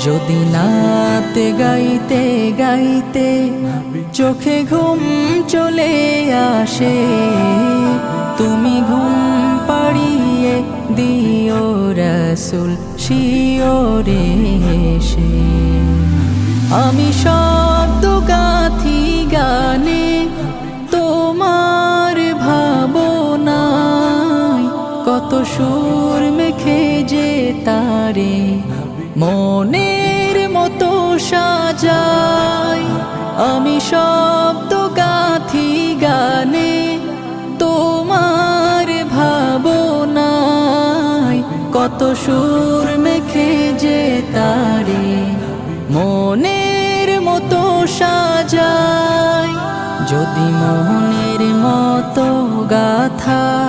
যদি নাতে গাইতে গাইতে চোখে ঘুম চলে আসে, তুমি ঘুম পাড়িয়ে দিও রাসূল শিওরে এসে। আমি শব্দ গাথি গানে তোমার ভাবনায়, কত সুর মেখে যে তারে মনের মতো সাজাই। আমি শব্দ গাথি গানে তোমার ভাবনায়, কত সুর মেখে যে তারে মনের মতো সাজাই। যদি মনের মতো গাথা